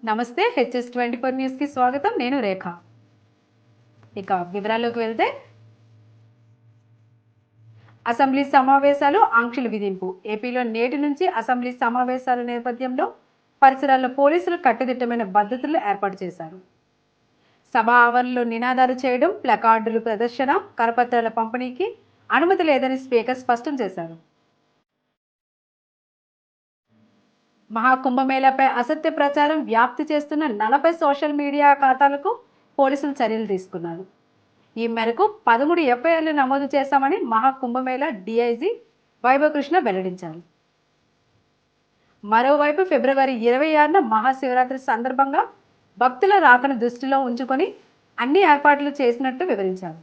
నమస్తే. HS24 న్యూస్‌కి స్వాగతం. నేను రేఖ. ఇక వివరాల్లోకి వెళ్తే అసెంబ్లీ సమావేశాలు ఆంక్షలు విధింపు. ఏపీలో నేటి నుంచి అసెంబ్లీ సమావేశాల నేపథ్యంలో పరిసరాల్లో పోలీసులు కట్టుదిట్టమైన భద్రతలు ఏర్పాటు చేశారు. సభ ఆవరణలో నినాదాలు చేయడం, ప్లకార్డుల ప్రదర్శన, కరపత్రాల పంపిణీకి అనుమతి లేదని స్పీకర్ స్పష్టం చేశారు. మహాకుంభమేళాపై అసత్య ప్రచారం వ్యాప్తి చేస్తున్న 40 సోషల్ మీడియా ఖాతాలకు పోలీసులు చర్యలు తీసుకున్నారు. ఈ మేరకు 13 ఎఫ్ఐఆర్లు నమోదు చేశామని మహాకుంభమేళా డీఐజీ వైభవకృష్ణ వెల్లడించారు. మరోవైపు ఫిబ్రవరి 26న మహాశివరాత్రి సందర్భంగా భక్తుల రాకను దృష్టిలో ఉంచుకొని అన్ని ఏర్పాట్లు చేసినట్టు వివరించారు.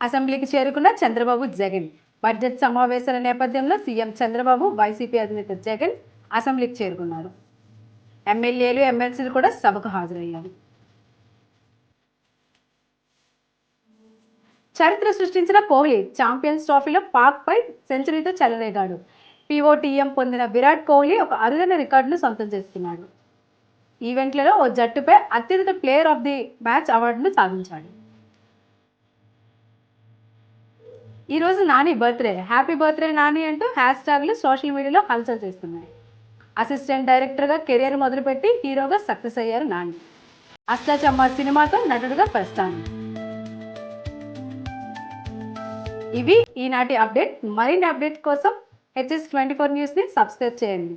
అసెంబ్లీకి చేరుకున్న చంద్రబాబు, జగన్. బడ్జెట్ సమావేశాల నేపథ్యంలో సీఎం చంద్రబాబు, వైసీపీ అధినేత జగన్ అసెంబ్లీకి చేరుకున్నారు. ఎమ్మెల్యేలు, ఎమ్మెల్సీలు కూడా సభకు హాజరయ్యారు. చరిత్ర సృష్టించిన కోహ్లీ ఛాంపియన్స్ ట్రోఫీలో పాక్పై సెంచరీతో చెలరేగాడు. పీఓటీఎం పొందిన విరాట్ కోహ్లీ ఒక అరుదైన రికార్డును సొంతం చేసుకున్నాడు. ఈవెంట్లలో ఓ జట్టుపై అత్యున్నత ప్లేయర్ ఆఫ్ ది మ్యాచ్ అవార్డును సాధించాడు. ఈరోజు Nani birthday. Happy birthday Nani అంటూ హ్యాష్ట్యాగ్లు సోషల్ మీడియాలో హల్చల్ చేస్తున్నాయి. అసిస్టెంట్ డైరెక్టర్గా కెరీర్ మొదలుపెట్టి హీరోగా సక్సెస్ అయ్యారు నాని. అష్టాచమ్మా సినిమాతో నటుడుగా ప్రస్థానం. ఇవి ఈనాటి అప్డేట్. మరిన్ని అప్డేట్ కోసం HS24 న్యూస్ని సబ్స్క్రైబ్ చేయండి.